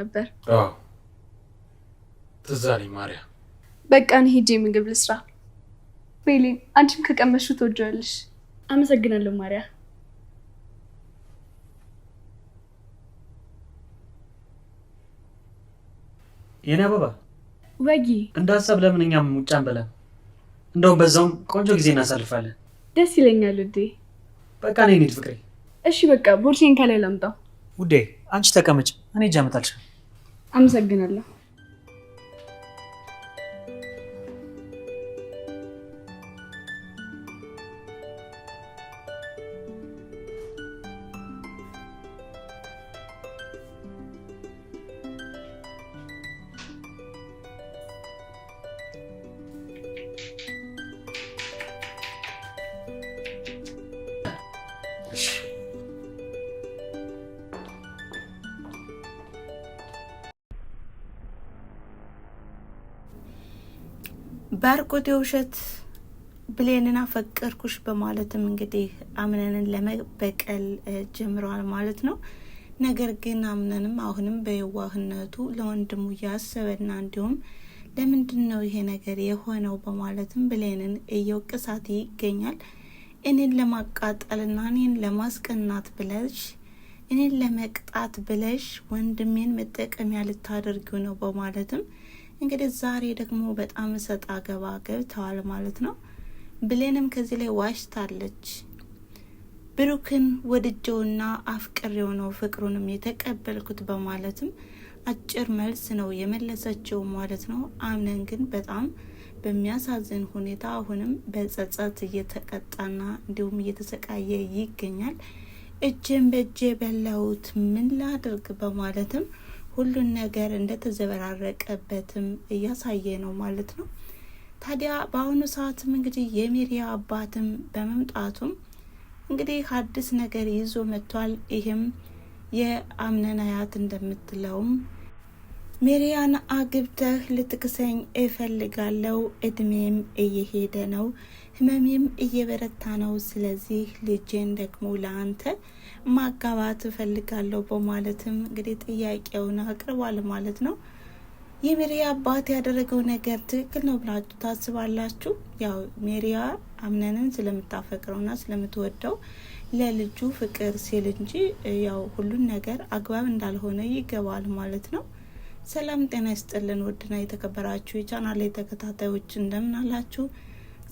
ነበር። አዎ ትዝ አለኝ ማርያ። በቃ እኔ ሂጄ ምግብ ልስራ። ቤሊን አንቺም ከቀመሹ ትወጂዋለሽ። አመሰግናለሁ ማርያ። የኔ አበባ ወጊ እንደ ሀሳብ ለምን እኛም ውጭ አንበላም? እንደውም በዛውም ቆንጆ ጊዜ እናሳልፋለን። ደስ ይለኛል ውዴ። በቃ እኔ እንሂድ ፍቅሬ። እሺ በቃ ቦርሴን ከላይ ላምጣው። ውዴ አንቺ ተቀመጭ፣ እኔ እጅ አመጣልሻለሁ። አመሰግናለሁ። ባርኮቴ ውሸት ብሌንን አፈቀርኩሽ በማለትም እንግዲህ አምነንን ለመበቀል ጀምረዋል ማለት ነው። ነገር ግን አምነንም አሁንም በየዋህነቱ ለወንድሙ ያሰበና እንዲሁም ለምንድነው ይሄ ነገር የሆነው በማለትም ብሌንን እየወቀሳት ይገኛል። እኔን ለማቃጠልና እኔን ለማስቀናት ብለሽ እኔን ለመቅጣት ብለሽ ወንድሜን መጠቀሚያ ልታደርጊው ነው በማለትም እንግዲህ ዛሬ ደግሞ በጣም ሰጣ ገባ ገብተዋል ማለት ነው። ብሌንም ከዚህ ላይ ዋሽታለች። ብሩክን ወድጀውና አፍቅሬው ነው ፍቅሩንም የተቀበልኩት በማለትም አጭር መልስ ነው የመለሰችው ማለት ነው። አምነን ግን በጣም በሚያሳዝን ሁኔታ አሁንም በጸጸት እየተቀጣና እንዲሁም እየተሰቃየ ይገኛል። እጄን በእጄ በላሁት ምን ላድርግ በማለትም ሁሉን ነገር እንደተዘበራረቀበትም እያሳየ ነው ማለት ነው። ታዲያ በአሁኑ ሰዓትም እንግዲህ የሜሪያ አባትም በመምጣቱም እንግዲህ አዲስ ነገር ይዞ መጥቷል። ይህም የአምነን አያት እንደምትለውም ሜሪያን አግብተህ ልትክሰኝ እፈልጋለሁ፣ እድሜም እየሄደ ነው፣ ህመሜም እየበረታ ነው። ስለዚህ ልጄን ደግሞ ለአንተ ማጋባት እፈልጋለሁ በማለትም እንግዲህ ጥያቄውን አቅርቧል ማለት ነው። የሜሪያ አባት ያደረገው ነገር ትክክል ነው ብላችሁ ታስባላችሁ? ያው ሜሪያ አምነንን ስለምታፈቅረውና ስለምትወደው ለልጁ ፍቅር ሲል እንጂ ያው ሁሉን ነገር አግባብ እንዳልሆነ ይገባል ማለት ነው። ሰላም ጤና ይስጥልን ውድና የተከበራችሁ የቻናሌ ተከታታዮች እንደምን አላችሁ?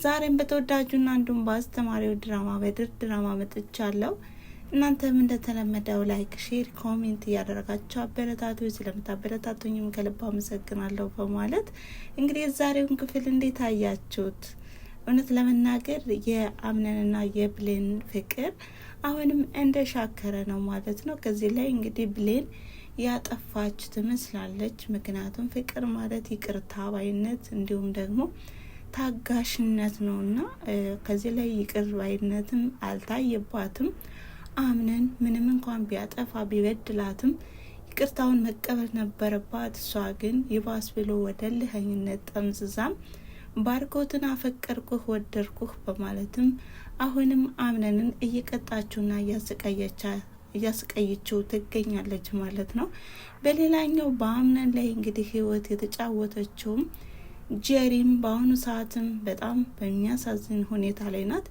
ዛሬም በተወዳጁና እንዲሁም በአስተማሪው ድራማ በድር ድራማ መጥቻለሁ። እናንተም እንደተለመደው ላይክ፣ ሼር፣ ኮሜንት እያደረጋችሁ አበረታቱ። ስለምታበረታቱኝም ከልብ አመሰግናለሁ በማለት እንግዲህ የዛሬውን ክፍል እንዴት አያችሁት? እውነት ለመናገር የአምነንና የብሌን ፍቅር አሁንም እንደሻከረ ነው ማለት ነው። ከዚህ ላይ እንግዲህ ብሌን ያጠፋች ትመስላለች። ምክንያቱም ፍቅር ማለት ይቅርታ ባይነት እንዲሁም ደግሞ ታጋሽነት ነውና ከዚህ ላይ ይቅር ባይነትም አልታየባትም። አምነን ምንም እንኳን ቢያጠፋ ቢበድላትም ይቅርታውን መቀበል ነበረባት። እሷ ግን ይባስ ብሎ ወደ ልህኝነት ጠምዝዛም ባርኮትን አፈቀርኩህ ወደድኩህ በማለትም አሁንም አምነንን እየቀጣችውና እያስቀየችው ትገኛለች ማለት ነው። በሌላኛው በአምነን ላይ እንግዲህ ህይወት የተጫወተችውም ጄሪም በአሁኑ ሰዓትም በጣም በሚያሳዝን ሁኔታ ላይ ናት።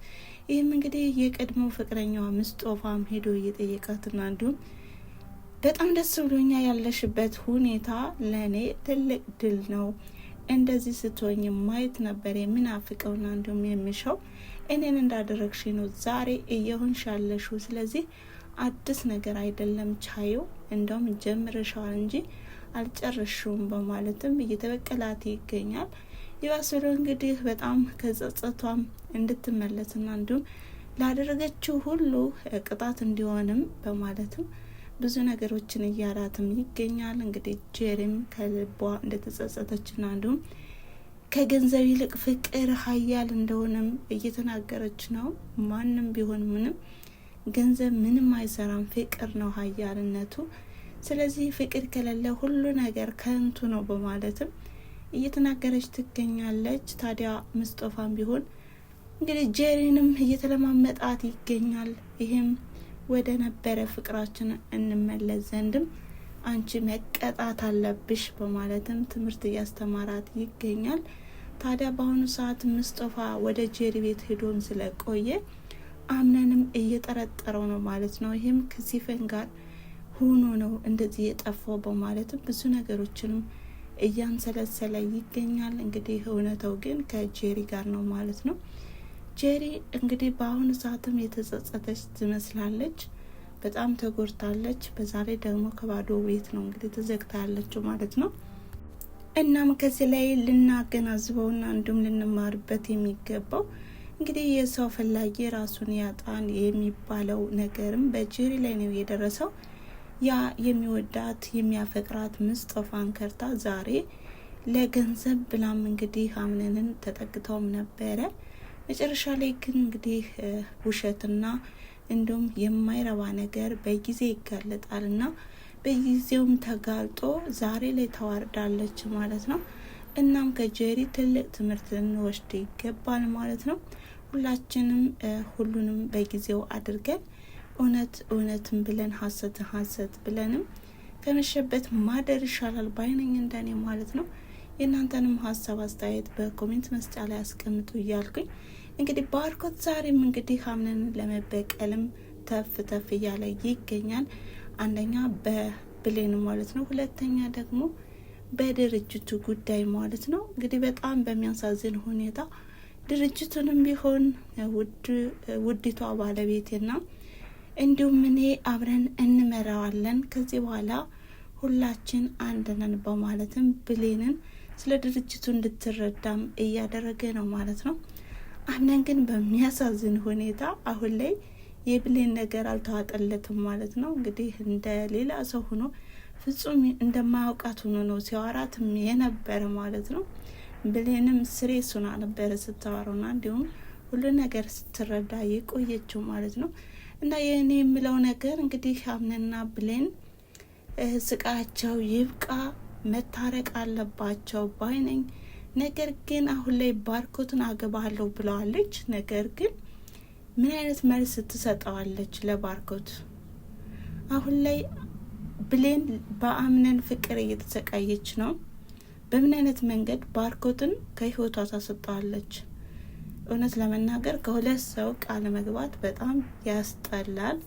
ይህም እንግዲህ የቀድሞ ፍቅረኛዋ ምስጦፋም ሄዶ እየጠየቃትና እንዲሁም በጣም ደስ ብሎኛ ያለሽበት ሁኔታ ለእኔ ትልቅ ድል ነው፣ እንደዚህ ስትሆኝ ማየት ነበር የምናፍቀውና እንዲሁም የምሻው እኔን እንዳደረግሽ ነው ዛሬ እየሆንሽ ያለሽው። ስለዚህ አዲስ ነገር አይደለም ቻዩ፣ እንደውም ጀምረሻል እንጂ አልጨረሽውም በማለትም እየተበቀላት ይገኛል። ይባስሎ እንግዲህ በጣም ከጸጸቷም እንድትመለስና እንዲሁም ላደረገችው ሁሉ ቅጣት እንዲሆንም በማለትም ብዙ ነገሮችን እያላትም ይገኛል። እንግዲህ ጄሪም ከልቧ እንደተጸጸተችና እንዲሁም ከገንዘብ ይልቅ ፍቅር ኃያል እንደሆነም እየተናገረች ነው። ማንም ቢሆን ምንም ገንዘብ ምንም አይሰራም፣ ፍቅር ነው ኃያልነቱ። ስለዚህ ፍቅር ከሌለ ሁሉ ነገር ከንቱ ነው በማለትም እየተናገረች ትገኛለች። ታዲያ ምስጦፋም ቢሆን እንግዲህ ጄሪንም እየተለማመጣት ይገኛል። ይህም ወደ ነበረ ፍቅራችን እንመለስ ዘንድም አንቺ መቀጣት አለብሽ በማለትም ትምህርት እያስተማራት ይገኛል። ታዲያ በአሁኑ ሰዓት ሙስጠፋ ወደ ጄሪ ቤት ሄዶም ስለቆየ አምነንም እየጠረጠረው ነው ማለት ነው። ይህም ከሲፈን ጋር ሆኖ ነው እንደዚህ የጠፋው በማለትም ብዙ ነገሮችንም እያንሰለሰለ ይገኛል። እንግዲህ እውነታው ግን ከጄሪ ጋር ነው ማለት ነው። ጄሪ እንግዲህ በአሁኑ ሰዓትም የተጸጸተች ትመስላለች። በጣም ተጎድታለች። በዛ ላይ ደግሞ ከባዶ ቤት ነው እንግዲህ ተዘግታ ያለችው ማለት ነው። እናም ከዚህ ላይ ልናገናዝበውና እንዲሁም ልንማርበት የሚገባው እንግዲህ የሰው ፈላጊ ራሱን ያጣን የሚባለው ነገርም በጄሪ ላይ ነው የደረሰው። ያ የሚወዳት የሚያፈቅራት ሙስጠፋን ከርታ ዛሬ ለገንዘብ ብላም እንግዲህ አምነንን ተጠግተውም ነበረ። መጨረሻ ላይ ግን እንግዲህ ውሸትና እንዲሁም የማይረባ ነገር በጊዜ ይጋለጣልና በጊዜውም ተጋልጦ ዛሬ ላይ ተዋርዳለች ማለት ነው። እናም ከጄሪ ትልቅ ትምህርት ልንወስድ ይገባል ማለት ነው። ሁላችንም ሁሉንም በጊዜው አድርገን እውነትን ብለን ሀሰት ብለንም ከመሸበት ማደር ይሻላል ባይነኝ እንደኔ ማለት ነው። የእናንተንም ሀሳብ አስተያየት በኮሜንት መስጫ ላይ አስቀምጡ እያልኩኝ እንግዲህ ባርኮት ዛሬም እንግዲህ አምነንን ለመበቀልም ተፍ እያለ ይገኛል። አንደኛ በብሌን ማለት ነው፣ ሁለተኛ ደግሞ በድርጅቱ ጉዳይ ማለት ነው። እንግዲህ በጣም በሚያሳዝን ሁኔታ ድርጅቱንም ቢሆን ውዲቷ ባለቤቴና እንዲሁም እኔ አብረን እንመራዋለን ከዚህ በኋላ ሁላችን አንድ ነን በማለትም ብሌንን ስለ ድርጅቱ እንድትረዳም እያደረገ ነው ማለት ነው። አምነን ግን በሚያሳዝን ሁኔታ አሁን ላይ የብሌን ነገር አልተዋጠለትም ማለት ነው። እንግዲህ እንደ ሌላ ሰው ሆኖ ፍጹም እንደማያውቃት ሆኖ ነው ሲያወራትም የነበረ ማለት ነው። ብሌንም ስሬስ ሆና ነበረ ስታወራውና እንዲሁም ሁሉ ነገር ስትረዳ የቆየችው ማለት ነው። እና የኔ የምለው ነገር እንግዲህ አምነና ብሌን ስቃቸው ይብቃ፣ መታረቅ አለባቸው ባይነኝ። ነገር ግን አሁን ላይ ባርኮትን አገባለሁ ብለዋለች። ነገር ግን ምን አይነት መልስ ትሰጠዋለች ለባርኮት? አሁን ላይ ብሌን በአምነን ፍቅር እየተሰቃየች ነው። በምን አይነት መንገድ ባርኮትን ከህይወቷ ታስወጣዋለች? እውነት ለመናገር ከሁለት ሰው ቃል መግባት በጣም ያስጠላል።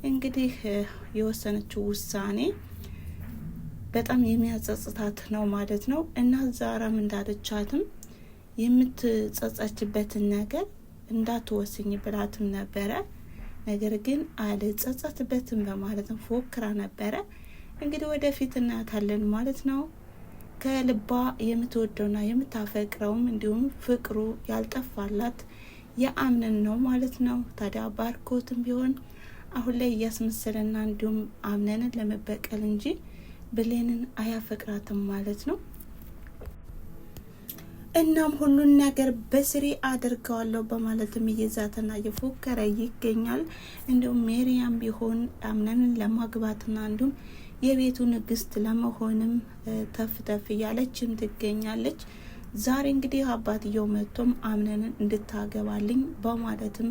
እንግዲህ የወሰነችው ውሳኔ በጣም የሚያጸጽታት ነው ማለት ነው። እና ዛራም እንዳለቻትም የምትጸጸችበትን ነገር እንዳትወስኝ ብላትም ነበረ። ነገር ግን አልጸጸትበትም በማለትም ፎክራ ነበረ። እንግዲህ ወደፊት እናያታለን ማለት ነው። ከልባ የምትወደውና የምታፈቅረውም እንዲሁም ፍቅሩ ያልጠፋላት የአምነን ነው ማለት ነው። ታዲያ ባርኮትም ቢሆን አሁን ላይ እያስመሰለና እንዲሁም አምነንን ለመበቀል እንጂ ብሌንን አያፈቅራትም ማለት ነው። እናም ሁሉን ነገር በስሪ አድርገዋለሁ በማለትም እየዛተና እየፎከረ ይገኛል። እንዲሁም ሜሪያም ቢሆን አምነንን ለማግባትና እንዲሁም የቤቱ ንግስት ለመሆንም ተፍ እያለችም ትገኛለች። ዛሬ እንግዲህ አባትየው መጥቶም አምነንን እንድታገባልኝ በማለትም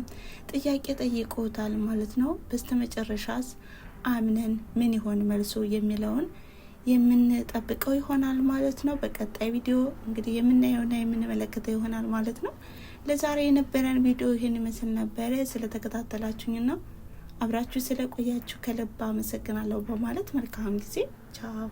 ጥያቄ ጠይቆታል ማለት ነው። በስተመጨረሻስ አምነን ምን ይሆን መልሶ የሚለውን የምንጠብቀው ይሆናል ማለት ነው። በቀጣይ ቪዲዮ እንግዲህ የምናየውና የምንመለከተው ይሆናል ማለት ነው። ለዛሬ የነበረን ቪዲዮ ይሄን ይመስል ነበረ። ስለተከታተላችሁኝና አብራችሁ ስለቆያችሁ ከልብ አመሰግናለሁ በማለት መልካም ጊዜ። ቻው።